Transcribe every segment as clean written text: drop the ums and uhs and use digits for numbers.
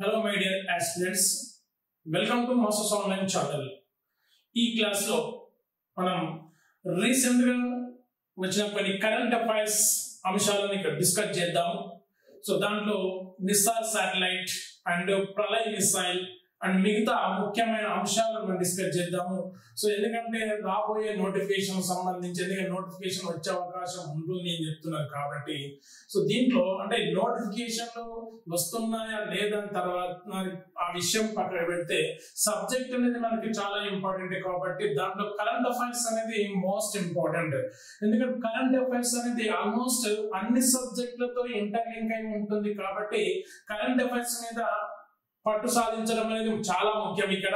Hello my dear aspirants, welcome to Masters Online channel. ఈ class లో మనం recent గా వచ్చిన కొన్ని కరెంట్ అఫైర్స్ అంశాలను ఇక్కడ డిస్కస్ చేద్దాం. సో దాంట్లో NISAR satellite and Pralay missile and మిగతా ముఖ్యమైన అంశాలను మనం డిస్కస్ చేద్దాము. సో ఎందుకంటే రాబోయే నోటిఫికేషన్ సంబంధించి ఎందుకంటే నోటిఫికేషన్ వచ్చే అవకాశం ఉంటుంది అని చెప్తున్నారు కాబట్టి సో దీంట్లో అంటే నోటిఫికేషన్లు వస్తున్నాయా లేదా తర్వాత ఆ విషయం పక్కన పెడితే సబ్జెక్ట్ అనేది మనకి చాలా ఇంపార్టెంట్ కాబట్టి దాంట్లో కరెంట్ అఫైర్స్ అనేది మోస్ట్ ఇంపార్టెంట్. ఎందుకంటే కరెంట్ అఫైర్స్ అనేది ఆల్మోస్ట్ అన్ని సబ్జెక్టులతో ఇంటర్లింక్ అయి ఉంటుంది కాబట్టి కరెంట్ అఫైర్స్ మీద పట్టు సాధించడం అనేది చాలా ముఖ్యం ఇక్కడ.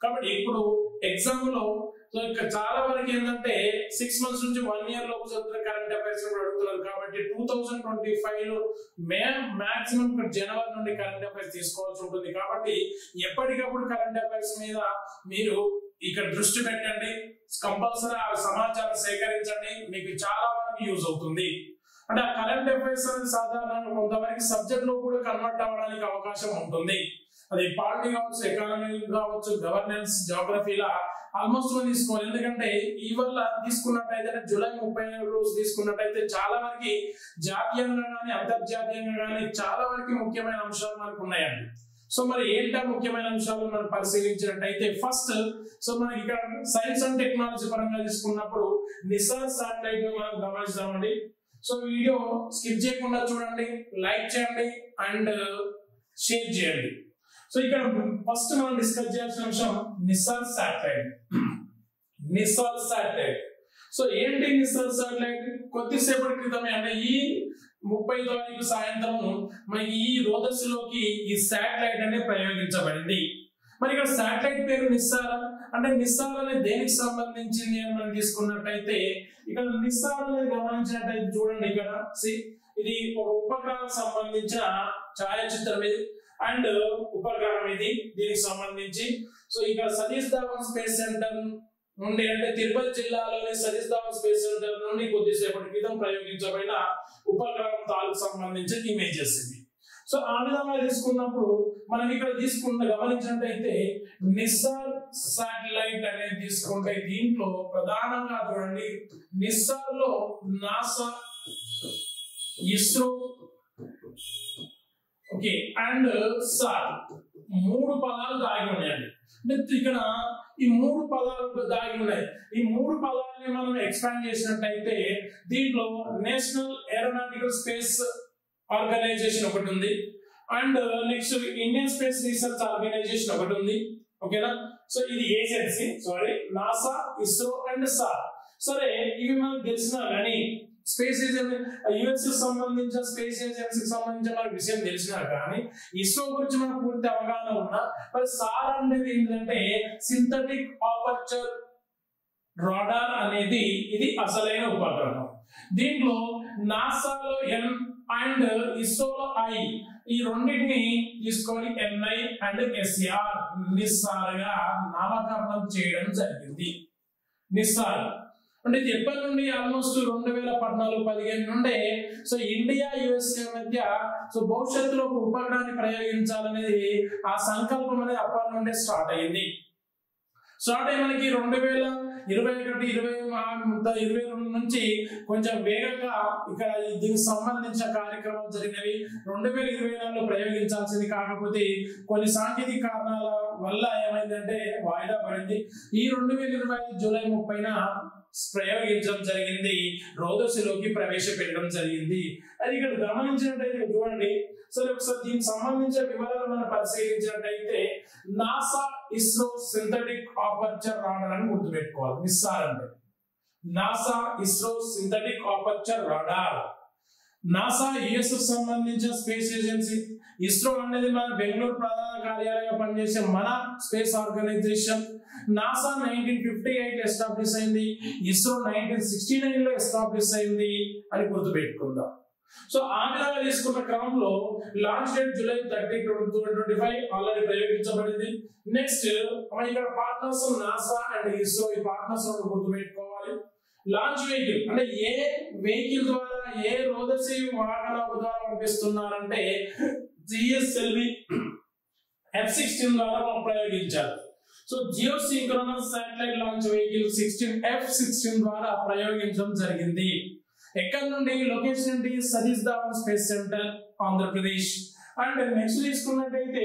కాబట్టి ఇప్పుడు ఎగ్జామ్ లో సో ఇక్కడ చాలా వరకు ఏంటంటే 6 months నుంచి 1 year లోపు చదువుతున్న కరెంట్ అఫైర్స్ అడుగుతున్నారు కాబట్టి 2025 లో మాక్సిమం జనవరి నుండి కరెంట్ అఫైర్స్ తీసుకోవాల్సి ఉంటుంది. కాబట్టి ఎప్పటికప్పుడు కరెంట్ అఫైర్స్ మీద మీరు ఇక్కడ దృష్టి పెట్టండి, కంపల్సరీ ఆ సమాచారం సేకరించండి, మీకు చాలా వరకు యూజ్ అవుతుంది. అంటే ఆ కరెంట్ అఫైర్స్ అనేది సాధారణంగా కొంతవరకు సబ్జెక్ట్ లో కూడా కన్వర్ట్ అవ్వడానికి అవకాశం ఉంటుంది. అది పాలిటీ కావచ్చు, ఎకానమీ కావచ్చు, గవర్నెన్స్, జోగ్రఫీలా ఆల్మోస్ట్ మనం తీసుకోవాలి. ఎందుకంటే ఇవాళ తీసుకున్నట్టయితే జూలై 30 రోజు తీసుకున్నట్టయితే చాలా వరకు జాతీయంగా కానీ అంతర్జాతీయంగా కానీ చాలా వరకు ముఖ్యమైన అంశాలు మనకు ఉన్నాయండి. సో మరి ఏంటా ముఖ్యమైన అంశాలు మనం పరిశీలించినట్టయితే ఫస్ట్ సో మనకి ఇక్కడ సైన్స్ అండ్ టెక్నాలజీ పరంగా తీసుకున్నప్పుడు నిస్సార్ శాటిలైట్ మనం గమనిస్తామండి. సో వీడియో స్కిప్ చేయకుండా చూడండి, లైక్ చేయండి అండ్ షేర్ చేయండి. సో ఇక్కడ ఫస్ట్ మనం డిస్కస్ చేయాల్సిన అంశం NISAR satellite. NISAR satellite so ఏంటి నిస్సార్ శాటిలైట్? కొద్దిసేపటి క్రితమే అంటే ఈ 30 తారీఖు సాయంత్రం మనకి ఈ రోదస్లోకి ఈ శాటిలైట్ అనేది ప్రయోగించబడింది. మరి ఇక్కడ శాటిలైట్ పేరు నిస్సార్ అంటే నిస్సార్ అనేది దేనికి సంబంధించింది అని మనం తీసుకున్నట్టయితే ఇక్కడ నిస్సార్ అనేది గమనించినట్టయితే చూడండి ఇక్కడ ఇది ఒక ఉపగ్రహం సంబంధించిన ఛాయాచిత్రం ఇది అండ్ ఉపగ్రహం ఇది దీనికి సంబంధించి. సో ఇక్కడ సతీష్ ధావన్ స్పేస్ సెంటర్ నుండి అంటే తిరుపతి జిల్లాలోని సతీష్ ధావన్ స్పేస్ సెంటర్ నుండి కొద్దిసేపటి క్రితం ప్రయోగించబడిన ఉపగ్రహం తాలూకు సంబంధించిన ఇమేజెస్ ఇది. సో ఆ విధంగా తీసుకున్నప్పుడు మనం ఇక్కడ గమనించినట్టయితే నిస్సార్ శాటిలైట్ అనేది తీసుకుంటే దీంట్లో ప్రధానంగా చూడండి నిస్సార్ లో NASA, ISRO okay and sir 3 పదాలు దాగి ఉన్నాయండి. ఇక్కడ ఈ 3 పదాలు దాగి ఉన్నాయి. ఈ 3 పదాలని మనం ఎక్స్పాండ్ చేసినట్టయితే దీంట్లో నేషనల్ ఏరోనాటికల్ స్పేస్ ఆర్గనైజేషన్ ఒకటి ఉంది and next Indian space research organization ఒకటి ఉంది. ఓకేనా? సో ఇది agency NASA, ISRO and sir. సరే ఇవి మనకు తెలిసినా కానీ స్పేస్ ఏజెన్సీ యుఎస్ సంబంధించిన స్పేస్ ఏజెన్సీకి సంబంధించిన మనకు విషయం తెలిసినా కానీ ఇస్రో గురించి మనకు పూర్తి అవగాహన ఉన్నా మరి సార్ అనేది ఏంటంటే సింథటిక్ అపర్చర్ రాడార్ అనేది ఇది అసలైన ఉపగ్రహం. దీంట్లో నాసాలో ఎన్ అండ్ ఇస్రోలో ఐ ఈ రెండింటిని తీసుకొని ఎన్ఐ అండ్ ఎస్ఆర్ నిస్సార్ గా నామకరణం చేయడం జరిగింది. నిస్సార్ అంటే ఇది ఎప్పటి నుండి ఆల్మోస్ట్ 2014-15 నుండే సో ఇండియా యుఎస్ఏ మధ్య సో భవిష్యత్తులో ఒక ఉపగ్రహాన్ని ప్రయోగించాలనేది ఆ సంకల్పం అనేది అప్పటి నుండే స్టార్ట్ అయ్యింది. స్టార్ట్ అయ్యి మనకి 2021-22 నుంచి కొంచెం వేగంగా ఇక్కడ దీనికి సంబంధించిన కార్యక్రమాలు జరిగినవి. 2024లో ప్రయోగించాల్సింది కాకపోతే కొన్ని సాంకేతిక కారణాల వల్ల ఏమైందంటే వాయిదా పడింది. ఈ 2025 జూలై 30న ప్రయోగించడం జరిగింది, రోదస్లోకి ప్రవేశపెట్టడం జరిగింది. అది ఇక్కడ గమనించినట్టయితే చూడండి. సరే ఒకసారి దీనికి సంబంధించిన వివరాలు మనం పరిశీలించినట్టయితే NASA, ISRO synthetic aperture radar అని గుర్తుపెట్టుకోవాలి. నిస్సార్ అంటే NASA, ISRO synthetic aperture radar. NASA US సంబంధించిన స్పేస్ ఏజెన్సీ, ఇస్రో అనేది మన బెంగళూరు ప్రధాన కార్యాలయంగా పనిచేసే మన స్పేస్ ఆర్గనైజేషన్. నాసా 1958 ఎస్టాబ్లిష్ అయింది, ఇస్రో 1969 లో ఎస్టాబ్లిష్ అయింది అని గుర్తుపెట్టుకుందాం. సో ఆ విధంగా తీసుకున్న క్రమంలో లాంచ్ డేట్ జూలై 30, 2025 ఆల్రెడీ ప్రయోగించబడింది. నెక్స్ట్ ఇక్కడ పార్ట్నర్స్ నాసా అండ్ ఇస్రో ఈ పార్ట్నర్స్ గుర్తుపెట్టుకోవాలి. లాంచ్ వెహికల్ అంటే ఏ వెహికల్ ద్వారా ఏ రోదసి వాహనాల ద్వారా పంపిస్తున్నారంటే జిఎస్ఎల్వి F-16 ద్వారా ప్రయోగించారు. So geosynchronous satellite launch vehicle F-16 ద్వారా ప్రయోగించడం జరిగింది. ఎక్కడ నుండి? లొకేషన్ నుండి Satish Dhawan space centre, Andhra Pradesh. And next తీసుకున్నట్టయితే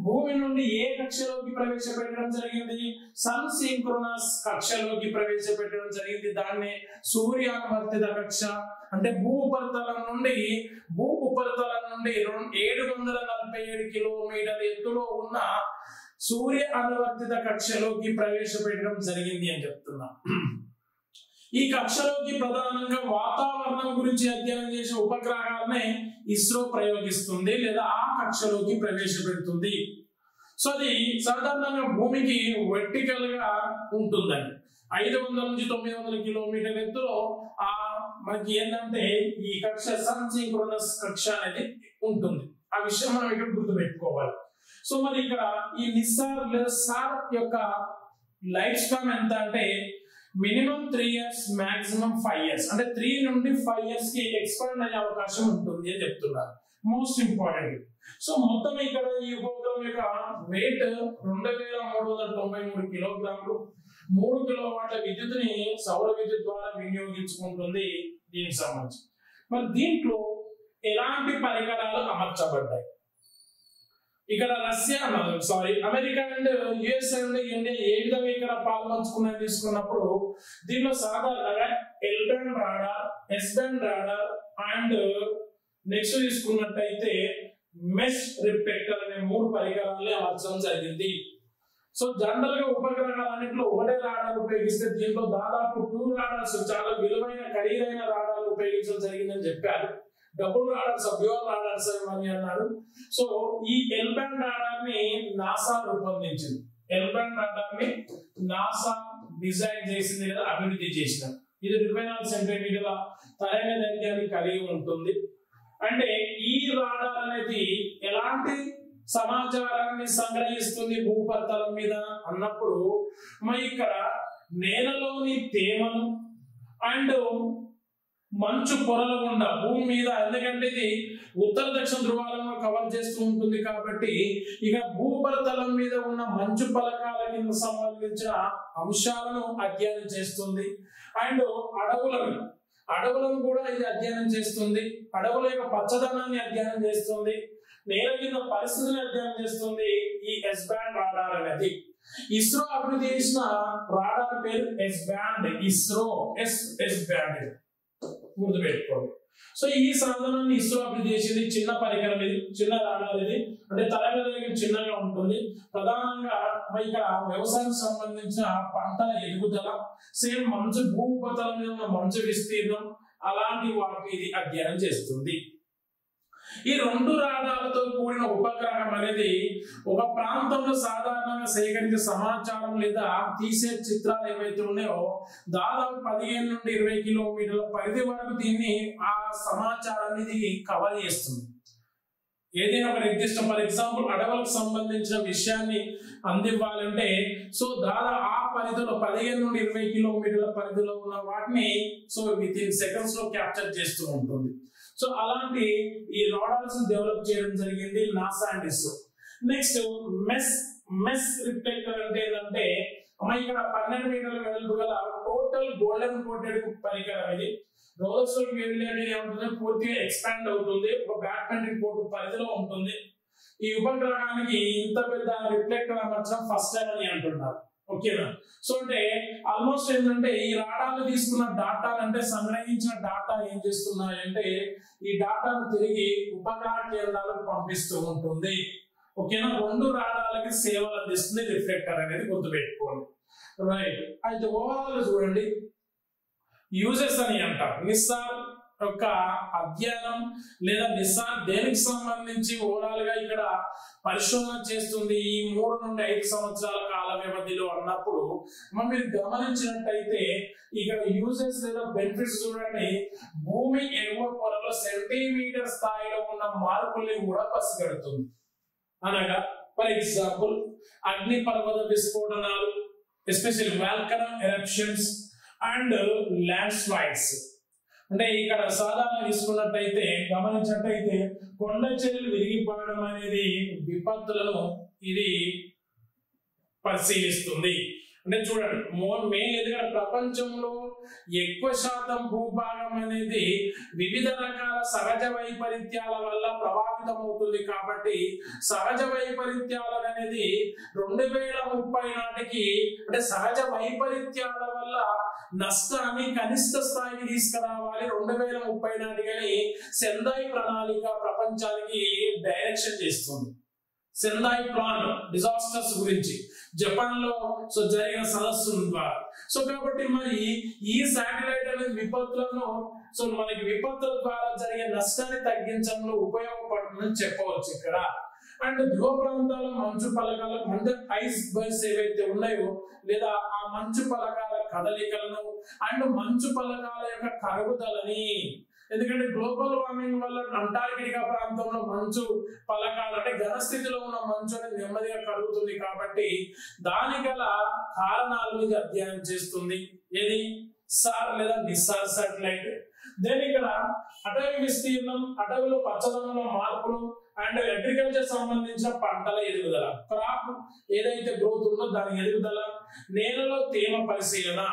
భూమి నుండి ఏ కక్షలోకి ప్రవేశపెట్టడం జరిగింది? సన్ సింక్రోనస్ కక్షలోకి ప్రవేశపెట్టడం జరిగింది. దాన్నే సూర్యానువర్తిత కక్ష. అంటే భూ ఉపరితలం నుండి 747 కిలోమీటర్ల ఎత్తులో ఉన్న సూర్య అనువర్తిత కక్షలోకి ప్రవేశపెట్టడం జరిగింది అని చెప్తున్నాం. ఈ కక్షలోకి ప్రధానంగా వాతావరణం గురించి అధ్యయనం చేసే ఉపగ్రహాలనే ఇస్రో ప్రయోగిస్తుంది లేదా ఆ కక్షలోకి ప్రవేశపెడుతుంది. సో అది సాధారణంగా భూమికి వర్టికల్ గా ఉంటుందండి. 500 నుంచి 900 కిలోమీటర్ల ఎత్తులో మనకి ఏంటంటే ఈ కక్ష సన్ సింక్రోనస్ కక్ష అనేది ఉంటుంది. ఆ విషయం మనం ఇక్కడ గుర్తుపెట్టుకోవాలి. సో మరి ఇక్కడ ఈ నిస్సార్ లేదా సార్ యొక్క లైఫ్ స్పాన్ ఎంత అంటే మినిమం 3 years, మాక్సిమం 5 years. అంటే 3 నుండి 5 years కి ఎక్స్పాండ్ అయ్యే అవకాశం ఉంటుంది అని చెప్తున్నారు. Most important. సో మొత్తం ఇక్కడ ఈ ఉపగ్రహం యొక్క వెయిట్ 2393 కిలోగ్రాములు. 3 కిలోవాట్ల విద్యుత్తుని సౌర విద్యుత్ ద్వారా వినియోగించుకుంటుంది దీనికి సంబంధించి. మరి దీంట్లో ఎలాంటి పరికరాలు అమర్చబడ్డాయి? ఇక్కడ America and US and India ఏ విధంగా ఇక్కడ పాల్పంచుకున్నాయని తీసుకున్నప్పుడు దీనిలో సాధారణంగా L band radar, S band radar and next తీసుకున్నట్టయితే మెష్ రిఫ్లెక్టర్ అనే 3 పరికరాలు అమర్చడం జరిగింది. సో జనరల్ గా ఉపగ్రహాలన్నింటిలో ఒకటే రాడార్ ఉపయోగిస్తే దీంట్లో దాదాపు 2 రాడార్స్ చాలా విలువైన ఖరీదైన రాడార్లు ఉపయోగించడం జరిగిందని చెప్పారు. డబుల్ రాడార్స్, డ్యూయల్ రాడార్స్ అని అన్నారు. సో ఈ ఎల్ బ్యాండ్ రాడార్ ని నాసా రూపొందించింది. ఎల్ బ్యాండ్ రాడార్ ని నాసా డిజైన్ చేసింది లేదా అభివృద్ధి చేసినారు. ఇది 24 సెంటీమీటర్ల తరైన దైర్ఘ్యాన్ని కలిగి ఉంటుంది. అంటే ఈ రాడార్ అనేది ఎలాంటి సమాచారాన్ని సంగ్రహిస్తుంది భూపరితలం మీద అన్నప్పుడు మరి ఇక్కడ నేలలోని తేమను అండ్ మంచు పొరల గుండా భూమి మీద, ఎందుకంటే ఇది ఉత్తర దక్షిణ ధృవాలను కవర్ చేస్తూ ఉంటుంది కాబట్టి ఇక భూపరితలం మీద ఉన్న మంచు పలకాల కింద సంబంధించిన అంశాలను అధ్యయనం చేస్తుంది. అండ్ అడవులను కూడా ఇది అధ్యయనం చేస్తుంది. అడవుల యొక్క పచ్చదనాన్ని అధ్యయనం చేస్తుంది. నేల కింద పరిస్థితిని అధ్యయనం చేస్తుంది ఈ ఎస్ బ్యాండ్ రాడార్ అనేది. ఇస్రో అభివృద్ధి చేసిన రాడార్ పేరు yes band. ISRO yes band గుర్తుపెట్టుకోండి. సో ఈ సాధనాన్ని ఇస్రో అభివృద్ధి చేసింది. చిన్న పరికరం ఇది, చిన్న రాడార్ ఇది. అంటే తరగతి చిన్నగా ఉంటుంది. ప్రధానంగా ఇక్కడ వ్యవసాయం సంబంధించిన పంటల ఎదుగుదల, సేమ్ మంచు భూపతలం మీద ఉన్న మంచు విస్తీర్ణం అలాంటి వాటిని ఇది అధ్యయనం చేస్తుంది. ఈ 2 రాడార్లతో కూడిన ఉపగ్రహం అనేది ఒక ప్రాంతంలో సాధారణంగా సేకరించే సమాచారం లేదా తీసే చిత్రాలు ఏవైతే ఉన్నాయో దాదాపు 15 నుండి 20 కిలోమీటర్ల పరిధి వరకు దీన్ని ఆ సమాచారాన్ని కవర్ చేస్తుంది. ఏదైనా ఒక నిర్దిష్ట, ఫర్ ఎగ్జాంపుల్ అడవులకు సంబంధించిన విషయాన్ని అందివ్వాలంటే సో దాదాపు ఆ పరిధిలో 15 నుండి 20 కిలోమీటర్ల పరిధిలో ఉన్న వాటిని సో విత్ ఇన్ సెకండ్స్ లో క్యాప్చర్ చేస్తూ ఉంటుంది. సో అలాంటి ఈ రాడార్స్ డెవలప్ చేయడం జరిగింది NASA and ISRO. Next mess reflector అంటే ఏంటంటే ఇక్కడ 12 మీటర్ల వెడల్పు గల టోటల్ గోల్డెన్ కోటెడ్ పరికరం. ఇది రోజుకి వెళ్ళేది ఏముంటుంది, పూర్తిగా ఎక్స్పాండ్ అవుతుంది. ఒక బ్యాడ్మింటన్ కోర్టు పరిధిలో ఉంటుంది. ఈ ఉపగ్రహానికి ఇంత పెద్ద రిఫ్లెక్టర్ అమర్చడం ఫస్ట్ టైం అని అంటున్నారు. ఓకేనా? సో అంటే ఆల్మోస్ట్ ఏంటంటే ఈ రాడార్లు తీసుకున్న డాటా అంటే సంగ్రహించిన డాటా ఏం చేస్తున్నాయంటే ఈ డాటాను తిరిగి ఉపగ్రహ కేంద్రాలకు పంపిస్తూ ఉంటుంది. ఓకేనా? 2 రాడార్లకి సేవలు అందిస్తుంది రిఫ్లెక్టర్ అనేది గుర్తుపెట్టుకోండి. రైట్. అయితే ఓవరాల్ చూడండి, యూజెస్ అని అంటారు. నిస్సార్ యొక్క అధ్యయనం లేదా నిస్సార్ దేనికి సంబంధించి ఓవరాల్ గా ఇక్కడ పరిశోధన చేస్తుంది ఈ 3 నుండి 5 సంవత్సరాల కాల వ్యవధిలో అన్నప్పుడు మీరు గమనించినట్టయితే ఇక్కడ యూజెస్ లేదా బెనిఫిట్స్ చూడండి. భూమి ఎగువ పొరలో సెంటీమీటర్ స్థాయిలో ఉన్న మార్పుల్ని కూడా పసిగడుతుంది. అనగా ఫర్ ఎగ్జాంపుల్ అగ్నిపర్వత విస్ఫోటనాలు, especially volcano eruptions and land slides, అంటే ఇక్కడ సాధారణ తీసుకున్నట్టయితే గమనించినట్టయితే కొండ చర్యలు విరిగిపడడం అనేది విపత్తులను ఇది పరిశీలిస్తుంది. అంటే చూడండి మెయిన్ ఎందుకంటే ప్రపంచంలో ఎక్కువ శాతం భూభాగం అనేది వివిధ రకాల సహజ వైపరీత్యాల వల్ల ప్రభావితం అవుతుంది. కాబట్టి సహజ వైపరీత్యాలు అనేది 2030 నాటికి అంటే సహజ వైపరీత్యాల వల్ల నష్టాన్ని కనిష్ట స్థాయికి తీసుకురావాలి 2030 నాటికని సెందాయ్ ప్రణాళిక ప్రపంచానికి డైరెక్షన్ చేస్తుంది. సెందాయ్ ప్లాన్ డిజాస్టర్స్ గురించి జపాన్ లో జరిగిన సదస్సు ద్వారా. కాబట్టి మరి ఈ శాటిలైట్ అనేది విపత్తులను మనకి విపత్తుల ద్వారా జరిగే నష్టాన్ని తగ్గించడంలో ఉపయోగపడుతుందని చెప్పవచ్చు ఇక్కడ. అండ్ ధ్రువ ప్రాంతాల మంచు పలకాల ఐస్ బర్స్ ఏవైతే ఉన్నాయో లేదా ఆ మంచు పలకాల కదలికలను అండ్ మంచు పలకాల యొక్క కరుగుదలని, ఎందుకంటే గ్లోబల్ వార్మింగ్ వల్ల అంటార్కిటికా ప్రాంతంలో మంచు పలకాలు అంటే ఘనస్థితిలో ఉన్న మంచు అనేది నెమ్మదిగా కరుగుతుంది. కాబట్టి దాని గల కారణాలను ఇది అధ్యయనం చేస్తుంది. ఏది సార్ లేదా నిస్సార్ సాటిలైట్. దెన్ ఇక్కడ అటవీ విస్తీర్ణం, అటవీలో పచ్చదనంలో మార్పులు అండ్ అగ్రికల్చర్ సంబంధించిన పంటల ఎదుగుదల, క్రాప్ ఏదైతే గ్రోత్ ఉందో దాని ఎదుగుదల, నేలలో తేమ పరిశీలన.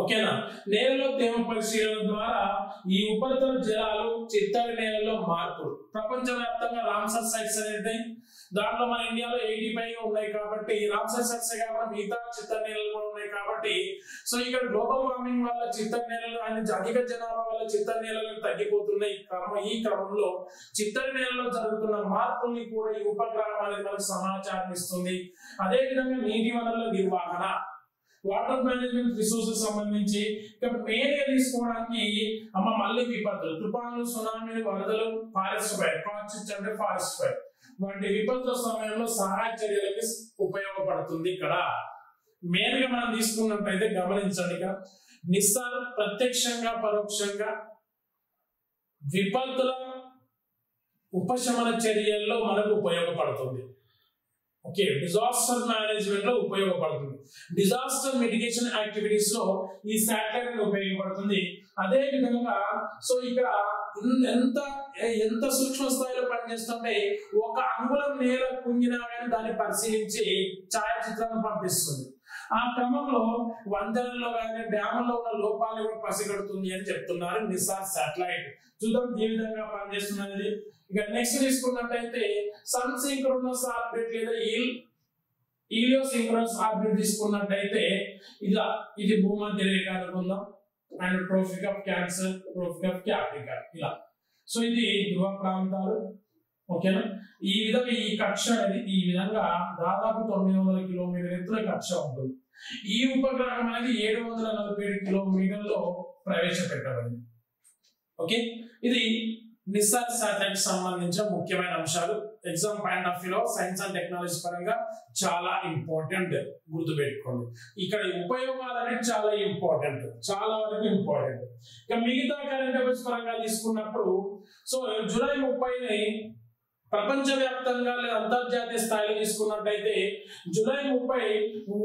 ఓకేనా, నేలలో తేమ పరిశీలన ద్వారా ఈ ఉపరితల జలాలు చిత్తడి నేలలో మార్పులు. ప్రపంచవ్యాప్తంగా రామ్సర్ సైట్స్ అనేది దాంట్లో మన ఇండియాలో 85 ఉన్నాయి కాబట్టి రామ్సర్ సైట్స్ కాకుండా మిగతా చిత్తడి నేలలు కూడా ఉన్నాయి కాబట్టి ఇక్కడ గ్లోబల్ వార్మింగ్ వల్ల చిత్తడి నేలలు అండ్ అధిక జనాభా వల్ల చిత్తడి నేలలు తగ్గిపోతున్నాయి. ఈ క్రమంలో చిత్తడి నేలలో జరుగుతున్న మార్పుల్ని కూడా ఈ ఉపగ్రహం అనేది మనకు సమాచారం ఇస్తుంది. అదే విధంగా నీటి వనరుల నిర్వహణ, వాటర్ మేనేజ్మెంట్ రిసోర్సెస్ సంబంధించి ఇక్కడ మెయిన్ గా తీసుకోవడానికి మళ్ళీ విపత్తులు, తుఫానులు, సునామీలు, వరదలు, ఫారెస్ట్ ఫైర్, అంటే ఫారెస్ట్ ఫైర్ వంటి విపత్తుల సమయంలో సహాయ చర్యలకి ఉపయోగపడుతుంది. ఇక్కడ మెయిన్ గా మనం తీసుకున్నట్టయితే గమనించండి, ఇక్కడ నిస్సార్ ప్రత్యక్షంగా పరోక్షంగా విపత్తుల ఉపశమన చర్యల్లో మనకు ఉపయోగపడుతుంది. ఓకే, డిజాస్టర్ మేనేజ్మెంట్ లో ఉపయోగపడుతుంది. డిజాస్టర్ మిటిగేషన్ యాక్టివిటీస్ లో ఈ శాటిలైట్ ఉపయోగపడుతుంది. అదే విధంగా ఇక్కడ ఎంత సూక్ష్మ స్థాయిలో పనిచేస్తుంటే ఒక అంగుళం నేల కుంగినా కానీ దాన్ని పరిశీలించి ఛాయాచిత్రాన్ని పంపిస్తుంది. ఆ క్రమంలో వంతెనల్లో కానీ డ్యాముల్లో ఉన్న లోపాలను కూడా పసిగడుతుంది అని చెప్తున్నారు నిస్సార్ శాటిలైట్. చూద్దాం ఏ విధంగా పనిచేస్తున్నది. ఇక నెక్స్ట్ తీసుకున్నట్టయితే సన్ సింక్రోనస్ ఆర్బిట్ లేదా హీలియోసింక్రోనస్ ఆర్బిట్ తీసుకున్నట్టయితే ఇది భూమధ్య రేఖ అనుకుందాం and Tropic of Cancer, Tropic of Capricorn ఇలా. ఇది ధ్రువ ప్రాంతాలు. ఓకేనా, ఈ విధంగా ఈ కక్ష అనేది ఈ విధంగా దాదాపు 900 కిలోమీటర్ల ఎత్తున కక్ష ఉంటుంది. ఈ ఉపగ్రహం అనేది 747 కిలోమీటర్లో ప్రవేశపెట్టబడింది. ఓకే, ఇది నిస్సార్ శాటిలైట్ సంబంధించిన ముఖ్యమైన అంశాలు. ఎగ్జామ్ పాయింట్ ఆఫ్ వ్యూలో సైన్స్ అండ్ టెక్నాలజీ పరంగా చాలా ఇంపార్టెంట్, గుర్తుపెట్టుకోండి. ఇక్కడ ఉపయోగాలు అనేది చాలా ఇంపార్టెంట్, చాలా వరకు ఇంపార్టెంట్. ఇక మిగతా కరెంట్ అఫైర్స్ పరంగా తీసుకున్నప్పుడు జూలై 30ని ప్రపంచవ్యాప్తంగా లేదా అంతర్జాతీయ స్థాయిలో తీసుకున్నట్టయితే July 30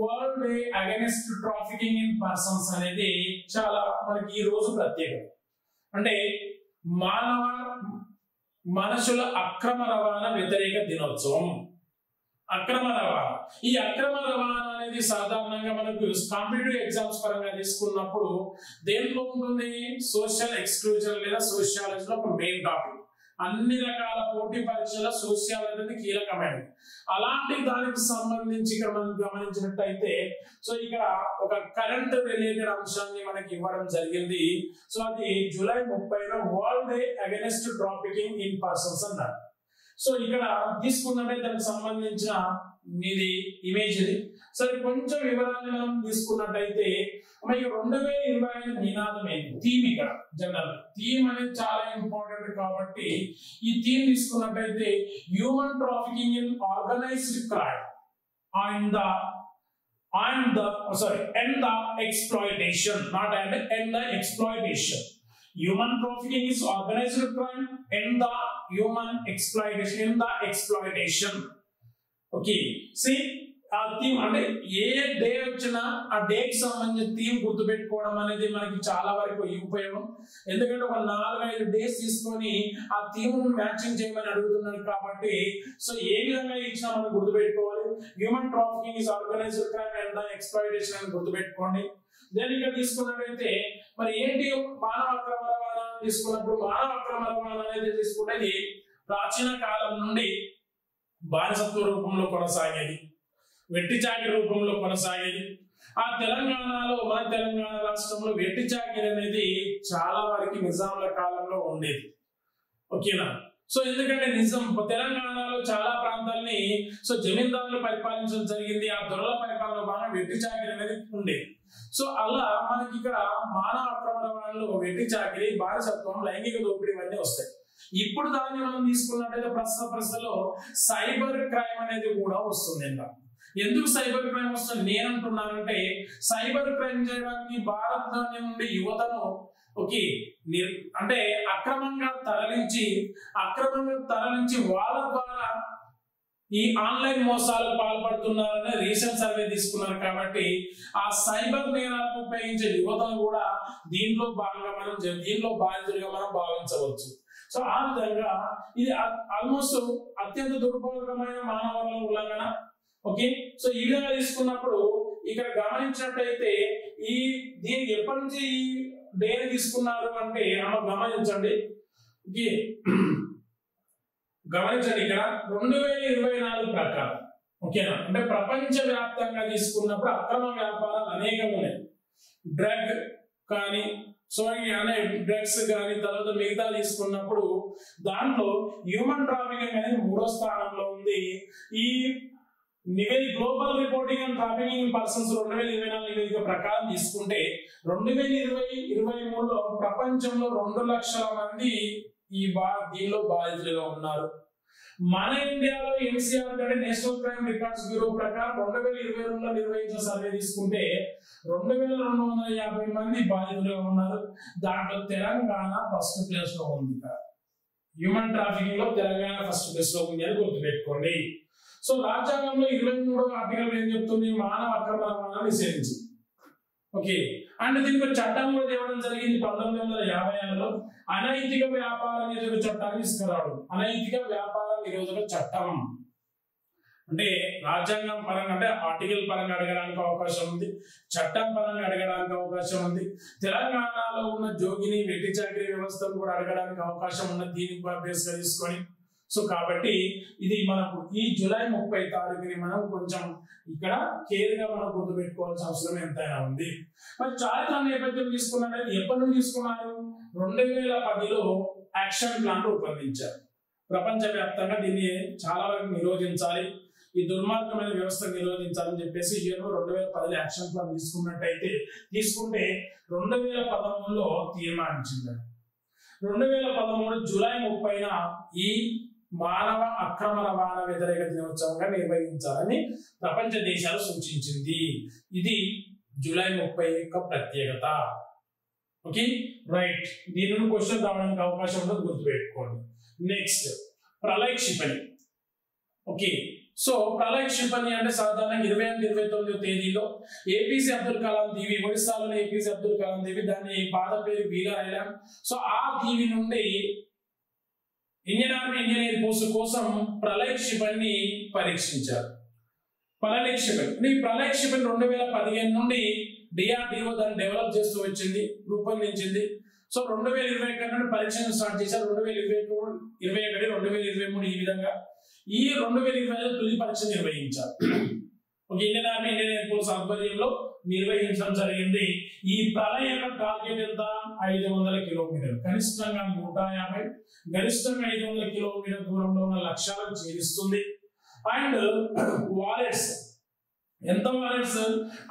world Day Against Trafficking in persons అనేది చాలా మనకి ఈ రోజు ప్రత్యేకత. అంటే మనుషుల అక్రమ రవాణా వ్యతిరేక దినోత్సవం. అక్రమ రవాణా, ఈ అక్రమ రవాణా అనేది సాధారణంగా మనకు కాంపిటేటివ్ ఎగ్జామ్స్ పరంగా తీసుకున్నప్పుడు దేంట్లో ఉంటుంది? సోషల్ ఎక్స్క్లూజన్ లేదా సోషియాలజీలో ఒక మెయిన్ టాపిక్. అన్ని రకాల పోటీ పరీక్షల సోషియాలజీ అనేది కీలకమైనది. అలాంటి దానికి సంబంధించి ఇక్కడ మనం గమనించినట్టయితే ఇక్కడ ఒక కరెంట్ రిలేటెడ్ అంశాన్ని మనకి ఇవ్వడం జరిగింది. అది జూలై 30న World Day Against Trafficking in Persons అన్నారు. ఇక్కడ తీసుకున్నట్టయితే దానికి సంబంధించిన ఇది ఇమేజ్ ఇది. కొంచెం వివరాన్ని మనం తీసుకున్నట్టయితే 2025 నినాదం ఏంటి? థీమ్. ఇక్కడ జనరల్ థీమ్ అనేది చాలా ఇంపార్టెంట్ కాబట్టి ఈ థీమ్ తీసుకున్నట్టయితే human trafficking in organised crime and the exploitation, not and the exploitation. Human trafficking is organized crime and the human exploitation. Okay, see ఆ థీమ్ అంటే ఏ డే వచ్చినా ఆ డేకి సంబంధించిన థీమ్ గుర్తుపెట్టుకోవడం అనేది మనకి చాలా వరకు ఉపయోగం. ఎందుకంటే ఒక 4-5 డేస్ తీసుకొని ఆ థీమ్ మ్యాచింగ్ చేయమని అడుగుతున్నాడు కాబట్టి సో ఏ విధంగా ఇచ్చినా మనం గుర్తుపెట్టుకోవాలి. Human trafficking is organised crime and exploitation అని గుర్తుపెట్టుకోండి. దెన్ ఇక్కడ తీసుకున్నట్లయితే మరి ఏంటి మానవ అక్రమ రవాణా తీసుకున్నప్పుడు మానవ అక్రమ రవాణా అనేది తీసుకుంటే ప్రాచీన కాలం నుండి బానిసత్వ రూపంలో కొనసాగేది, వెట్టి చాకిరి రూపంలో కొనసాగేది. ఆ తెలంగాణలో మన తెలంగాణ రాష్ట్రంలో వెట్టి చాకిరి అనేది చాలా వరకు నిజాంల కాలంలో ఉండేది. ఓకేనా? సో ఎందుకంటే నిజం తెలంగాణలో చాలా ప్రాంతాలని సో జమీందారులు పరిపాలించడం జరిగింది. ఆ దొరల పరిపాలన బాగా వెట్టి చాకిరి అనేది ఉండేది. సో అలా మనకి ఇక్కడ మానవ అక్రమ రవాణాలో వెట్టి చాకిరి, బానిసత్వం, లైంగిక దోపిడీ ఇవన్నీ వస్తాయి. ఇప్పుడు దాన్ని మనం తీసుకున్నట్టయితే ప్రస్తుతంలో సైబర్ క్రైమ్ అనేది కూడా వస్తుంది. ఎందుకు సైబర్ క్రైమ్ వస్తుంది నేనంటున్నానంటే సైబర్ క్రైమ్ చేయడానికి భారత్ నుండి యువతను అంటే అక్రమంగా తరలించి వాళ్ళ ద్వారా ఈ ఆన్లైన్ మోసాలు పాల్పడుతున్నారని రీసెంట్ సర్వే తీసుకున్నారు. కాబట్టి ఆ సైబర్ నేరాలకు ఉపయోగించే యువతను కూడా దీంట్లో బాధితులుగా మనం భావించవచ్చు. సో ఆ విధంగా ఇది ఆల్మోస్ట్ అత్యంత దుర్భరమైన మానవ వనరుల ఉల్లంఘన. ఓకే, సో ఈ విధంగా తీసుకున్నప్పుడు ఇక్కడ గమనించినట్టయితే దీనికి ఎప్పటి నుంచి ఈ డేని తీసుకున్నారు అంటే గమనించండి. ఇక్కడ 2024 ప్రకారం ఓకేనా, అంటే ప్రపంచ వ్యాప్తంగా తీసుకున్నప్పుడు అక్రమ వ్యాపారాలు అనేకం ఉన్నాయి. డ్రగ్ కానీ డ్రగ్స్ కానీ తర్వాత మిగతా తీసుకున్నప్పుడు దాంట్లో హ్యూమన్ ట్రాఫికింగ్ అనేది 3వ స్థానంలో ఉంది. ఈ global reporting and trafficking in persons 2024 నివేదిక ప్రకారం తీసుకుంటే 2023లో ప్రపంచంలో 2 లక్షల మంది దీనిలో బాధితులుగా ఉన్నారు. మన ఇండియాలో NCR అంటే నేషనల్ క్రైమ్ రికార్డ్స్ బ్యూరో ప్రకారం 2022లో నిర్వహించిన సర్వే తీసుకుంటే 2250 మంది బాధితులుగా ఉన్నారు. దాంట్లో తెలంగాణ ఫస్ట్ ప్లేస్ లో ఉంది. హ్యూమన్ ట్రాఫికింగ్ లో తెలంగాణ ఫస్ట్ ప్లేస్ లో ఉంది అని గుర్తుపెట్టుకోండి. సో రాజ్యాంగంలో 23వ ఆర్టికల్ ఏం చెప్తుంది? మానవ అక్రమ రవాణా నిషేధించింది. ఓకే, అండ్ దీనికి చట్టం కూడా తేవడం జరిగింది 1956లో. అనైతిక వ్యాపార నిరోధక చట్టాన్ని తీసుకురావడం. అనైతిక వ్యాపార నిరోధక చట్టం అంటే రాజ్యాంగం పరంగా అంటే ఆర్టికల్ పరంగా అడగడానికి అవకాశం ఉంది, చట్టం పరంగా అడగడానికి అవకాశం ఉంది. తెలంగాణలో ఉన్న జోగిని వెట్టి చాకిరీ వ్యవస్థను కూడా అడగడానికి అవకాశం ఉన్నది దీనికి బేస్గా తీసుకొని. సో కాబట్టి ఇది మనకు ఈ జూలై 30 తారీఖుని మనం కొంచెం ఇక్కడ కేర్ గా మనం గుర్తుపెట్టుకోవాల్సిన అవసరం ఎంతైనా ఉంది. మరి చారిత్రక నేపథ్యం తీసుకున్నట్లయితే ఎప్పటి నుంచి తీసుకున్నారు? 2010లో యాక్షన్ ప్లాన్ రూపొందించారు. ప్రపంచ వ్యాప్తంగా దీన్ని చాలా వరకు నిరోధించాలి, ఈ దుర్మార్గమైన వ్యవస్థను నిరోధించాలని చెప్పేసి 2010లో యాక్షన్ ప్లాన్ తీసుకుంటే 2013లో తీర్మానించింది. 2013 జూలై 30న ఈ మానవ అక్రమ రవాణా వ్యతిరేక దినోత్సవంగా నిర్వహించాలని ప్రపంచ దేశాలు సూచించింది. ఇది జూలై 30 యొక్క ప్రత్యేకత. ఓకే రైట్, దీని నుండి క్వశ్చన్ రావడానికి అవకాశం ఉండదు, గుర్తుపెట్టుకోండి. నెక్స్ట్ ప్రళయ క్షిపణి. ఓకే, సో ప్రళయ క్షిపణి అంటే సాధారణంగా 28-29 తేదీలో ఏపీజే అబ్దుల్ కలాం దీవి, ఒడిశాలోని ఏపీజే అబ్దుల్ కలాం దీవి, దాని పాత పేరు వీలర్ ఐలాండ్. సో ఆ దీవి నుండి Indian army Indian air force కోసం ప్రళయ క్షిపణిని పరీక్షించారు. ప్రళయ క్షిపణి 2015 నుండి DRDO దాన్ని డెవలప్ చేస్తూ వచ్చింది, రూపొందించింది. సో 2021 నుండి పరీక్షను స్టార్ట్ చేశారు. 2021, 2023 ఈ విధంగా ఈ 2025 తొలి పరీక్ష నిర్వహించారు. ఒక Indian army Indian air force ఆధ్వర్యంలో నిర్వహించడం జరిగింది. ఈ ప్రళయ టార్గెట్ ఎంత? 500 కిలోమీటర్లు, కనిష్టంగా 150, గరిష్టంగా 500 కిలోమీటర్ దూరంలో ఉన్న లక్ష్యాలను ఛేదిస్తుంది. అండ్ వారెట్స్ ఎంత? వారెట్స్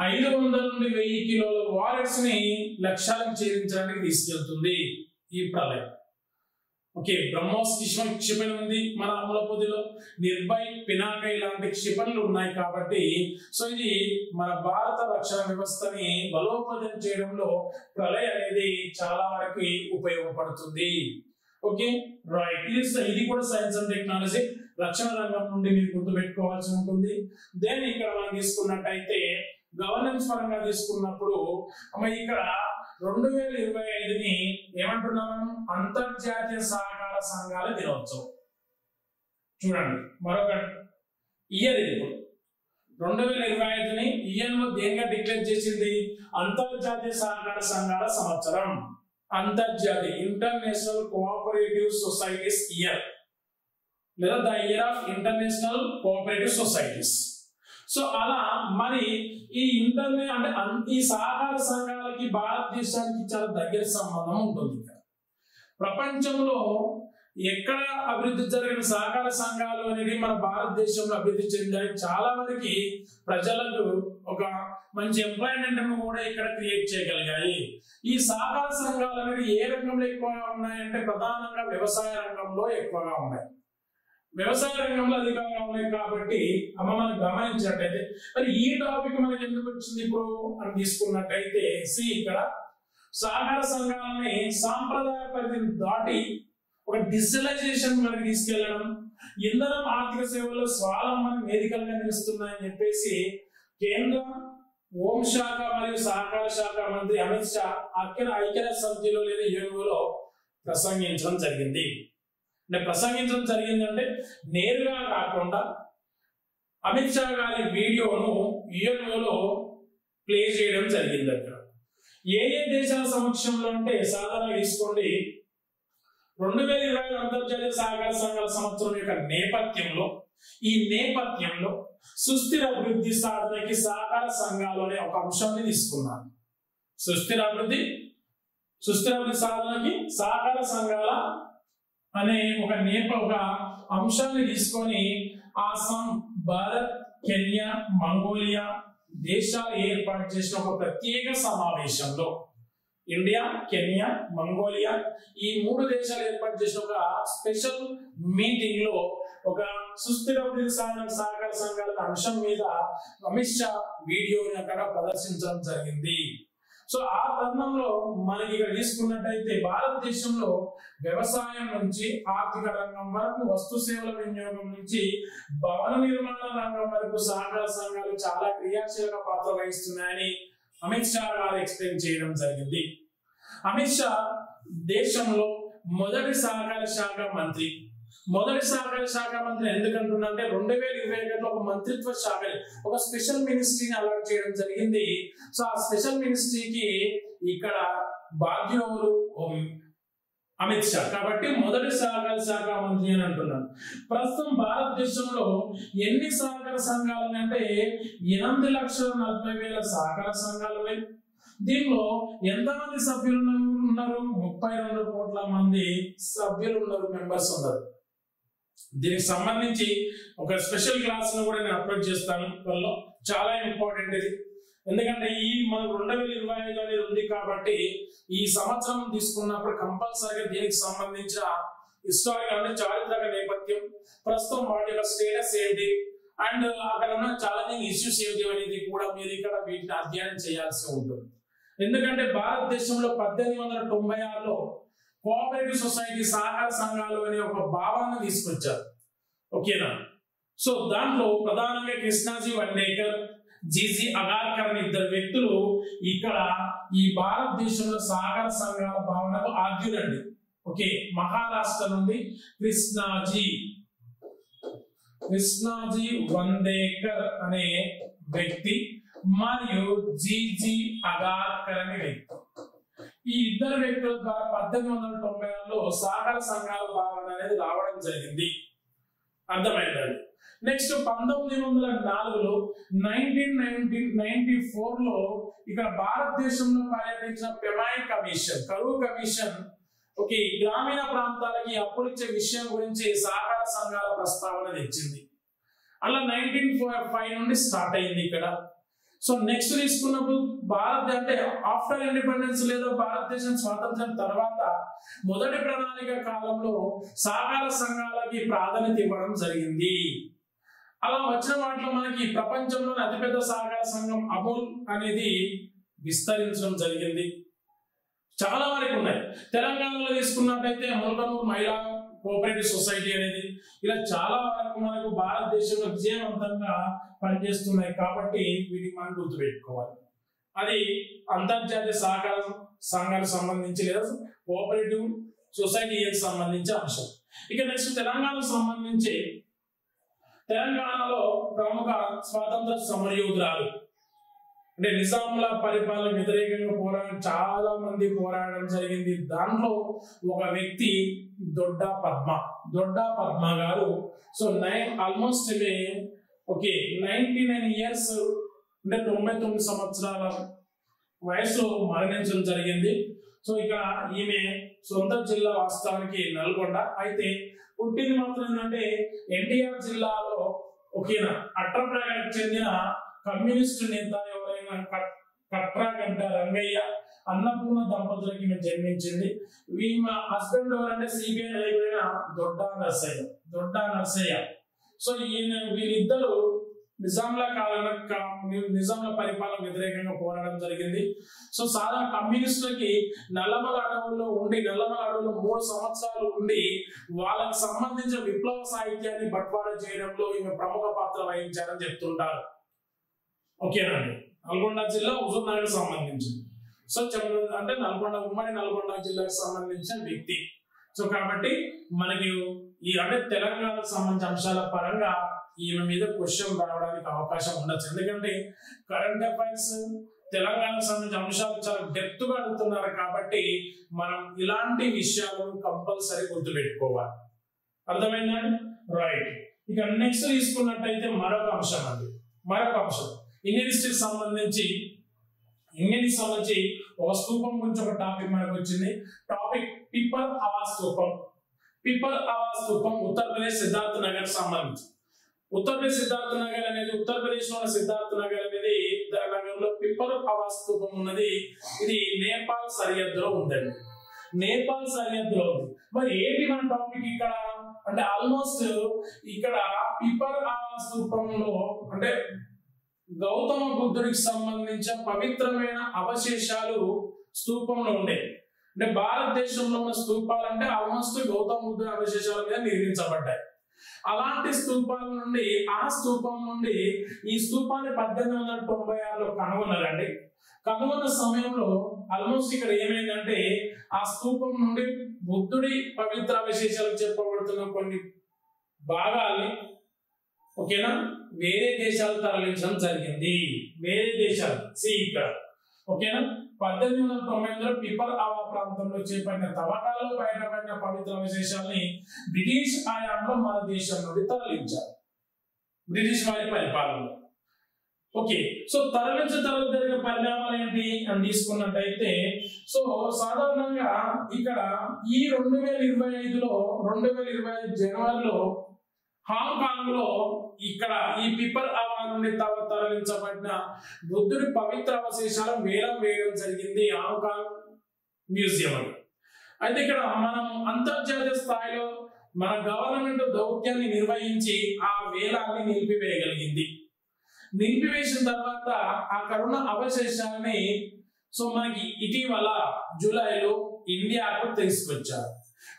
500 నుండి 1000 కిలోల వారెట్స్ ని లక్ష్యాలను ఛేదించడానికి తీసుకెళ్తుంది ఈ ప్రళయం. ఓకే, బ్రహ్మోస్ క్షిపణి ఉంది మన అమలపొదిలో, నిర్భయ్, పినాకై లాంటి క్షిపణులు ఉన్నాయి. కాబట్టి సో ఇది మన భారత రక్షణ వ్యవస్థని బలోపేతం చేయడంలో ప్రళయ్ అనేది చాలా వరకు ఉపయోగపడుతుంది. ఓకే రైట్, ఇది కూడా సైన్స్ అండ్ టెక్నాలజీ. రక్షణ రంగం నుండి మీరు గుర్తుపెట్టుకోవాల్సి ఉంటుంది. దెన్ ఇక్కడ మనం తీసుకున్నట్టయితే గవర్నెన్స్ పరంగా తీసుకున్నప్పుడు ఇక్కడ 2025ని ఏమంటున్నాము, అంతర్జాతీయ సహకార సంఘాల దినోత్సవం. చూడండి మరొక ఇయర్ ఇది. 2025ని ఈఎన్ఓ దేనిగా డిక్లేర్ చేసింది, అంతర్జాతీయ సహకార సంఘాల సంవత్సరం, అంతర్జాతీయ ఇంటర్నేషనల్ కోఆపరేటివ్ సొసైటీస్ ఇయర్ లేదా the year of international cooperative societies. So అలా మరి ఈ ఈ సహకార సంఘాలకి భారతదేశానికి చాలా దగ్గర సంబంధం ఉంటుంది. ప్రపంచంలో ఎక్కడ అభివృద్ధి జరిగిన సహకార సంఘాలు అనేది మన భారతదేశంలో అభివృద్ధి చెందాయి. చాలా వరకు ప్రజలకు ఒక మంచి ఎంప్లాయ్మెంట్ కూడా ఇక్కడ క్రియేట్ చేయగలిగాయి. ఈ సహకార సంఘాలు అనేది ఏ రంగంలో ఎక్కువగా ఉన్నాయంటే ప్రధానంగా వ్యవసాయ రంగంలో ఎక్కువగా ఉన్నాయి. వ్యవసాయ రంగంలో అధికంగా ఉన్నాయి కాబట్టి మనం గమనించినట్టయితే మరి ఈ టాపిక్ మనకి ఎందుకు వచ్చింది ఇప్పుడు అని తీసుకున్నట్టయితే ఇక్కడ సహకార సంఘాలని సాంప్రదాయ పరిధిని దాటి ఒక డిజిటలైజేషన్ మనకి తీసుకెళ్లడం, ఇంధనం ఆర్థిక సేవల్లో స్వావలంబన వేదికలుగా నిలుస్తున్నాయని చెప్పేసి కేంద్ర హోంశాఖ మరియు సహకార శాఖ మంత్రి అమిత్ షా ఐక్యరాజ్య సమితిలో లేదా యుఎన్ఓలో ప్రసంగించడం జరిగింది. ప్రసంగించడం జరిగిందంటే నేరుగా కాకుండా అమిత్ షా గారి వీడియోను యుఎన్ఓలో ప్లే చేయడం జరిగింది. అక్కడ ఏ దేశాల సమక్షంలో అంటే సాధారణంగా తీసుకోండి 2020 అంతర్జాతీయ సహకార సంఘాల సంవత్సరం యొక్క నేపథ్యంలో సుస్థిర అభివృద్ధి సాధనకి సహకార సంఘాలు అనే ఒక అంశాన్ని తీసుకున్నారు. సుస్థిర అభివృద్ధి సాధనకి సహకార సంఘాల అనే ఒక అంశాన్ని తీసుకొని ఆసాం, భారత్, కెన్యా, మంగోలియా దేశాలు ఏర్పాటు చేసిన ఒక ప్రత్యేక సమావేశంలో ఇండియా, కెన్యా, మంగోలియా ఈ 3 దేశాలు ఏర్పాటు చేసిన ఒక స్పెషల్ మీటింగ్ లో ఒక సుస్థిర అభివృద్ధి సాధన సహకార సంఘాల అంశం మీద అమిత్ షా వీడియోని అక్కడ ప్రదర్శించడం జరిగింది. సో ఆ తరుణంలో మనకి ఇక్కడ తీసుకున్నట్టయితే భారతదేశంలో వ్యవసాయం నుంచి ఆర్థిక రంగం వరకు, వస్తు సేవల వినియోగం నుంచి భవన నిర్మాణ రంగం వరకు సహకార సంఘాలు చాలా క్రియాశీలక పాత్ర వహిస్తున్నాయని అమిత్ షా గారు ఎక్స్ప్లెయిన్ చేయడం జరిగింది. అమిత్ షా దేశంలో మొదటి సహకార శాఖ మంత్రి ఎందుకంటున్నారంటే 2021లో ఒక మంత్రిత్వ శాఖని, ఒక స్పెషల్ మినిస్ట్రీని అలాట్ చేయడం జరిగింది. సో ఆ స్పెషల్ మినిస్ట్రీకి ఇక్కడ బాధ్యులు అమిత్ షా కాబట్టి మొదటి సహకార శాఖ మంత్రి అని అంటున్నారు. ప్రస్తుతం భారతదేశంలో ఎన్ని సహకార సంఘాలు అంటే 8,40,000 సహకార సంఘాలు ఉన్నాయి. దీనిలో ఎంతమంది సభ్యులు ఉన్నారు? 32 కోట్ల మంది సభ్యులు ఉన్నారు, మెంబర్స్ ఉన్నారు. దీనికి సంబంధించి ఒక స్పెషల్ క్లాస్ ను కూడా నేను అప్లోడ్ చేస్తాను. వాళ్ళు చాలా ఇంపార్టెంట్ ఇది. ఎందుకంటే ఈ మన 2025 అనేది ఉంది కాబట్టి ఈ సంవత్సరం తీసుకున్నప్పుడు కంపల్సరీగా దీనికి సంబంధించిన హిస్టారికల్ అంటే చారిత్రక నేపథ్యం, ప్రస్తుతం వాటి యొక్క స్టేటస్ ఏంటి అండ్ అక్కడ ఉన్న ఛాలెంజింగ్ ఇష్యూస్ ఏంటి అనేది కూడా మీరు ఇక్కడ వీటిని అధ్యయనం చేయాల్సి ఉంటుంది. ఎందుకంటే భారతదేశంలో 1896లో కోఆపరేటివ్ సొసైటీ సహకార సంఘాలు అనే ఒక భావాన్ని తీసుకొచ్చారు. ఓకేనా? సో దాంట్లో ప్రధానంగా కృష్ణాజీ వండేకర్, జీజీ అగార్కర్ అనే 2 వ్యక్తులు ఇక్కడ ఈ భారతదేశంలో సహకార సంఘాల భావనకు ఆద్యులండి. ఓకే, మహారాష్ట్ర నుండి కృష్ణాజీ వండేకర్ అనే వ్యక్తి మరియు జీజీ అగార్కర్ అనే వ్యక్తి. ఈ 2 వ్యక్తుల ద్వారా 1896లో సహకార సంఘాల భావన అనేది రావడం జరిగింది. అర్థమైందండి. నెక్స్ట్ 1904లో 1994లో ఇక్కడ భారతదేశంలో పర్యటించిన పెమాయ్ కమిషన్, కరువు కమిషన్ ఓకే గ్రామీణ ప్రాంతాలకి అప్పులిచ్చే విషయం గురించి సహకార సంఘాల ప్రస్తావన తెచ్చింది. అలా 1905 నుండి స్టార్ట్ అయింది ఇక్కడ. సో నెక్స్ట్ తీసుకున్నప్పుడు భారత్ అంటే ఆఫ్టర్ ఇండిపెండెన్స్ లేదా భారతదేశం స్వాతంత్రం తర్వాత మొదటి ప్రణాళిక కాలంలో సహకార సంఘాలకి ప్రాధాన్యత ఇవ్వడం జరిగింది. అలా వచ్చిన వాటిలో మనకి ప్రపంచంలోని అతిపెద్ద సహకార సంఘం అమూల్ అనేది విస్తరించడం జరిగింది. చాలా వరకు ఉన్నాయి. తెలంగాణలో తీసుకున్నట్టయితే ముల్కనూరు మహిళా కోఆపరేటివ్ సొసైటీ అనేది ఇలా చాలా వరకు మనకు భారతదేశంలో విజయవంతంగా పనిచేస్తున్నాయి కాబట్టి వీటికి మనం గుర్తుపెట్టుకోవాలి. అది అంతర్జాతీయ సహకార సంఘాలకు సంబంధించి లేదా కోఆపరేటివ్ సొసైటీకి సంబంధించి అంశం. ఇక నెక్స్ట్ తెలంగాణకు సంబంధించి తెలంగాణలో ప్రముఖ స్వాతంత్ర సమరయోధురాలు అంటే నిజాంల పరిపాలన వ్యతిరేకంగా చాలా మంది పోరాడడం జరిగింది. దాంట్లో ఒక వ్యక్తి దొడ్డా పద్మ గారు. సో ఆల్మోస్ట్ 99 ఇయర్స్ అంటే 99 సంవత్సరాల వయసులో మరణించడం జరిగింది. సో ఇక ఈమె సొంత జిల్లా వాస్తవానికి నల్గొండ, అయితే పుట్టింది మాత్రం ఏంటంటే ఎన్టీఆర్ జిల్లాలో ఒకేనా అట్రప్రాగకు చెందిన కమ్యూనిస్టు నేత ఎవరైనా కట్రాగడ్డ రంగయ్య అన్నపూర్ణ దంపతులకి ఈమె జన్మించింది. ఈమె హస్బెండ్ ఎవరంటే సిబిఐ నాయకుడైన దొడ్డా నర్సయ్య. సో వీళ్ళిద్దరూ నిజాంల పరిపాలన వ్యతిరేకంగా పోరాడడం జరిగింది. సో సాధారణ కమ్యూనిస్టులకి నల్లమల అడవుల్లో 3 సంవత్సరాలు ఉండి వాళ్ళకి సంబంధించిన విప్లవ సాహిత్యాన్ని బట్వాడా చేయడంలో ఈమె ప్రముఖ పాత్ర వహించారని చెప్తుంటారు. ఓకేనండి. నల్గొండ జిల్లా హుజూర్ నగర్ సంబంధించింది. సో అంటే ఉమ్మడి నల్గొండ జిల్లాకు సంబంధించిన వ్యక్తి. సో కాబట్టి మనకి అంటే తెలంగాణకు సంబంధించిన అంశాల పరంగా ఈమె మీద క్వశ్చన్ రావడానికి అవకాశం ఉండొచ్చు. ఎందుకంటే కరెంట్ అఫైర్స్ తెలంగాణకు సంబంధించిన అంశాలు చాలా డెప్త్ గా అడుగుతున్నారు కాబట్టి మనం ఇలాంటి విషయాలను కంపల్సరీ గుర్తుపెట్టుకోవాలి. అర్థమైందండి? రైట్. ఇక నెక్స్ట్ తీసుకున్నట్టయితే మరొక అంశం ఇండియన్ హిస్టరీకి సంబంధించి ఒక స్తూపం గురించి ఒక టాపిక్ మనకు వచ్చింది. టాపిక్ పిపల్ ఆవాస్ స్తూపం ఉత్తరప్రదేశ్ సిద్ధార్థ నగర్ సంబంధించి. ఉత్తరప్రదేశ్ లో సిద్ధార్థ నగర్ అనేది నగర్లో పిపల్ ఆవాస్ స్తూపం ఉన్నది. ఇది నేపాల్ సరిహద్దులో ఉందండి. మరి ఏంటి మన టాపిక్ ఇక్కడ అంటే ఆల్మోస్ట్ ఇక్కడ పిపల్ ఆవాస్ స్తూపంలో అంటే గౌతమ బుద్ధుడికి సంబంధించిన పవిత్రమైన అవశేషాలు స్తూపంలో ఉండే. అంటే భారతదేశంలో ఉన్న స్తూపాలు అంటే ఆల్మోస్ట్ గౌతమ బుద్ధుడి అవశేషాల మీద నిర్మించబడ్డాయి. అలాంటి స్తూపాల నుండి ఈ స్తూపాన్ని 1896లో కనుగొన్నారండి. కనుగొన్న సమయంలో ఆల్మోస్ట్ ఇక్కడ ఏమైందంటే ఆ స్తూపం నుండి బుద్ధుడి పవిత్ర అవశేషాలు చెప్పబడుతున్న కొన్ని భాగాల్ని ఓకేనా వేరే దేశాలు తరలించడం జరిగింది. ఇక్కడ ఓకేనా 1899లో పిపల్ ఆవా ప్రాంతంలో చేపట్టిన తవ్వకాల్లో బయటపడిన పవిత్ర అవశేషాలని బ్రిటిష్ హయాంలో మన దేశం నుండి తరలించారు, బ్రిటిష్ వారి పరిపాలనలో. ఓకే, సో తరలించిన తర్వాత జరిగిన పరిణామాలు ఏంటి అని తీసుకున్నట్టయితే సో సాధారణంగా ఇక్కడ ఈ 2025 జనవరిలో హాంకాంగ్ లో ఇక్కడ ఈ పిపల్ ఆవా నుండి తరలించబడిన బుద్ధుడి పవిత్ర అవశేషాలు వేలం వేయడం జరిగింది హాంకాంగ్ మ్యూజియం అని. అయితే ఇక్కడ మనం అంతర్జాతీయ స్థాయిలో మన గవర్నమెంట్ దౌత్యాన్ని నిర్వహించి ఆ వేలాన్ని నిలిపివేసిన తర్వాత ఆ కరోనా అవశేషాలని సో మనకి ఇటీవల జూలైలో ఇండియాకు తీసుకొచ్చారు.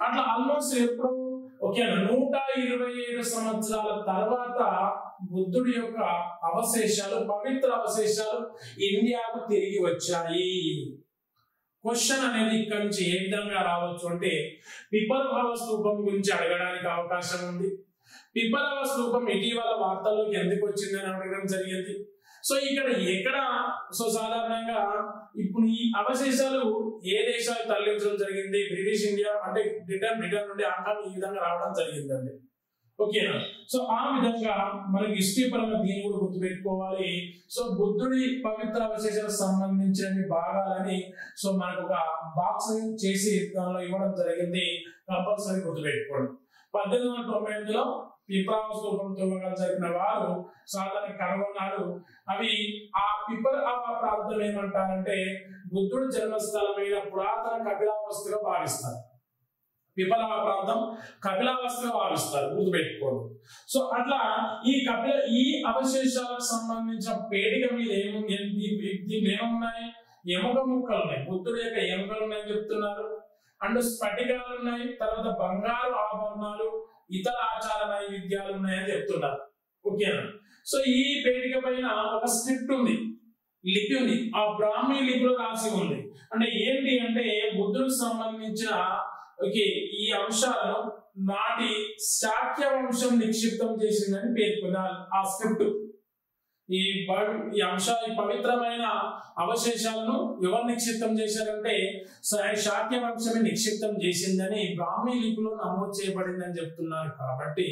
అట్లా ఆల్మోస్ట్ ఎప్పుడు ఓకే 127 సంవత్సరాల తర్వాత బుద్ధుడి యొక్క అవశేషాలు పవిత్ర అవశేషాలు ఇండియాకు తిరిగి వచ్చాయి. క్వశ్చన్ అనేది ఇక్కడ నుంచి ఏ విధంగా రావచ్చు అంటే పిపల్ ఆవా స్తూపం గురించి అడగడానికి అవకాశం ఉంది. పిపల్ ఆవా స్తూపం ఇటీవల వార్తల్లోకి ఎందుకు వచ్చిందని అడగడం జరిగింది. సో ఎక్కడ సో సాధారణంగా ఇప్పుడు ఈ అవశేషాలు ఏ దేశాలు తరలించడం జరిగింది? బ్రిటిష్ ఇండియా అంటే బ్రిటన్ నుండి హాంకాంగ్ ఈ విధంగా రావడం జరిగిందండి. ఓకేనా? సో ఆ విధంగా మనకి హిస్టరీ పరంగా దీన్ని కూడా గుర్తుపెట్టుకోవాలి. సో బుద్ధుడి పవిత్ర అవశేషాలకు సంబంధించిన భాగాలని సో మనకు ఒక బాక్స్ చేసి దానిలో ఇవ్వడం జరిగింది, కంపల్సరీ గుర్తుపెట్టుకోండి. 1898లో పిపల్ ఆవా స్తూపం తవ్వకాలు జరిపిన వారు సాధారణ కనుగొన్నారు. అవి ఆ పిపల్ ఆవా ప్రాంతం ఏమంటారంటే బుద్ధుడి జన్మస్థలమైన పురాతన కపిలావస్తుగా భావిస్తారు. పిపల్ ఆవా ప్రాంతం కపిలావస్తుగా భావిస్తారు, గుర్తుపెట్టుకోండి. సో అట్లా ఈ అవశేషాలకు సంబంధించిన పేటిక మీద ఏమున్నాయి? ఎముక ముక్కలు ఉన్నాయి, బుద్ధుడి యొక్క ఎముకలు ఉన్నాయని చెప్తున్నారు. అండ్ స్ఫటికాలు ఉన్నాయి, తర్వాత బంగారు ఆభరణాలు, ఇతర ఆచార నైవేద్యాలు ఉన్నాయని చెప్తున్నారు. ఓకేనా? సో ఈ పేటిక పైన ఒక స్క్రిప్ట్ ఉంది, లిపి ఉంది, ఆ బ్రాహ్మీ లిపిలో రాసి ఉంది. అంటే ఏంటి అంటే బుద్ధుడికి సంబంధించిన ఈ అంశాలను నాటి శాక్య వంశం నిక్షిప్తం చేసిందని పేర్కొన్నారు ఆ స్క్రిప్ట్. ఈ పవిత్రమైన అవశేషాలను ఎవరు నిక్షిప్తం చేశారంటే శాక్య వంశమే నిక్షిప్తం చేసిందని బ్రాహ్మీ లిపిలో నమోదు చేయబడిందని చెప్తున్నారు. కాబట్టి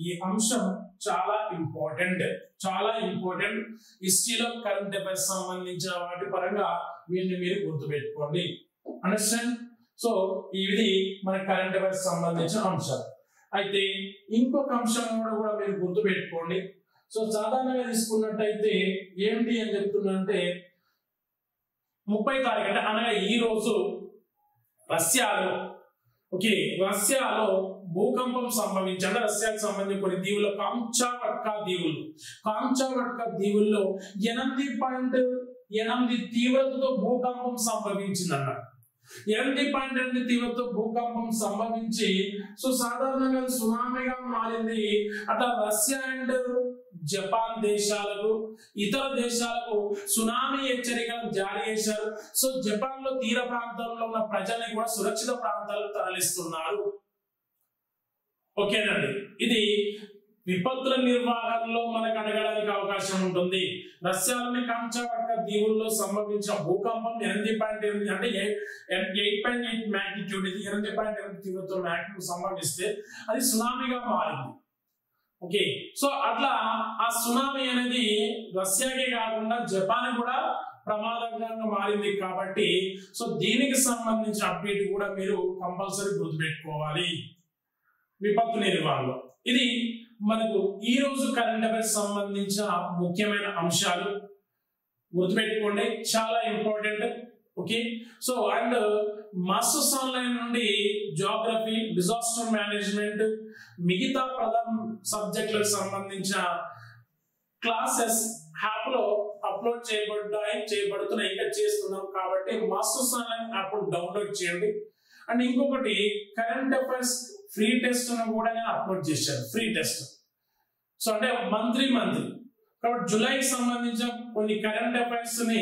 ఈ అంశం చాలా ఇంపార్టెంట్, హిస్టరీలో కరెంట్ అఫైర్స్ సంబంధించిన వాటి పరంగా వీటిని మీరు గుర్తుపెట్టుకోండి. అండర్స్టాండ్? సో ఇది మన కరెంట్ అఫైర్స్ సంబంధించిన అంశాలు. అయితే ఇంకొక అంశం కూడా మీరు గుర్తుపెట్టుకోండి. సో సాధారణంగా తీసుకున్నట్టయితే ఏంటి అని చెప్తున్నంటే 30 తారీఖు అంటే అనగా ఈ రోజు రష్యాలో భూకంపం సంభవించి రష్యాకు సంబంధించిన కొన్ని దీవుల్లో కాంచావట్కా దీవుల్లో 8.8 తీవ్రతతో భూకంపం సంభవించిందన్న. 8.8 తీవ్రతతో భూకంపం సంభవించి సో సాధారణంగా సునామీగా మారింది. అట్లా రష్యా అండ్ జపాన్ దేశాలకు, ఇతర దేశాలకు సునామీ హెచ్చరికలు జారీ చేశారు. సో జపాన్ లో తీర ప్రాంతంలో ఉన్న ప్రజల్ని కూడా సురక్షిత ప్రాంతాలకు తరలిస్తున్నారు. ఓకేనండి, ఇది విపత్తుల నిర్వహణలో మనకు అడగడానికి అవకాశం ఉంటుంది. రష్యాలోని కాంచావట్కా దీవుల్లో సంభవించిన భూకంపం 8.8 అంటే 8.8 మ్యాగ్నిట్యూడ్, ఇది 8.8 తీవ్రతతో మ్యాగ్నిట్యూడ్ సంభవిస్తే అది సునామీగా మారింది. ఓకే, సో అట్లా ఆ సునామీ అనేది రష్యాకే కాకుండా జపాన్ కూడా ప్రమాదకరంగా మారింది. కాబట్టి సో దీనికి సంబంధించిన అప్డేట్ కూడా మీరు కంపల్సరీ గుర్తుపెట్టుకోవాలి విపత్తు నిర్వహణలో. ఇది మనకు ఈ రోజు కరెంట్ అఫైర్స్ సంబంధించిన ముఖ్యమైన అంశాలు గుర్తుపెట్టుకోండి, చాలా important. Okay, so and masters online నుండి జియోగ్రఫీ, డిజాస్టర్ మేనేజ్మెంట్, మిగతా ప్రధాన సబ్జెక్టులకు సంబంధించిన క్లాసెస్ యాప్ లో అప్లోడ్ చేయబడుతున్నాయి, ఇంకా చేస్తున్నాం. కాబట్టి మాస్టర్స్ ఆన్లైన్ యాప్ డౌన్లోడ్ చేయండి. అండ్ ఇంకొకటి కరెంట్ అఫైర్స్ ఫ్రీ టెస్ట్ కూడా నేను అప్లోడ్ చేశాను, ఫ్రీ టెస్ట్. సో అంటే మంత్లీ కాబట్టి జూలైకి సంబంధించిన కొన్ని కరెంట్ అఫైర్స్ ని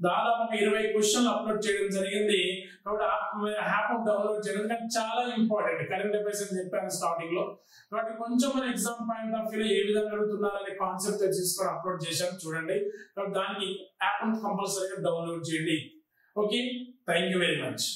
దాదాపు 20 క్వశ్చన్లు అప్లోడ్ చేయడం జరిగింది. కాబట్టి యాప్ డౌన్లోడ్ చేయడం కానీ చాలా ఇంపార్టెంట్ కరెంట్ అఫైర్స్ అని చెప్పాను స్టార్టింగ్ లో. కాబట్టి కొంచెం మన ఎగ్జామ్ పాయింట్ ఆఫ్ వ్యూ ఏ విధంగా అడుగుతున్నారనే కాన్సెప్ట్ తీసుకొని అప్లోడ్ చేశాను, చూడండి. కాబట్టి దానికి యాప్ కంపల్సరీగా డౌన్లోడ్ చేయండి. Okay, thank you very much.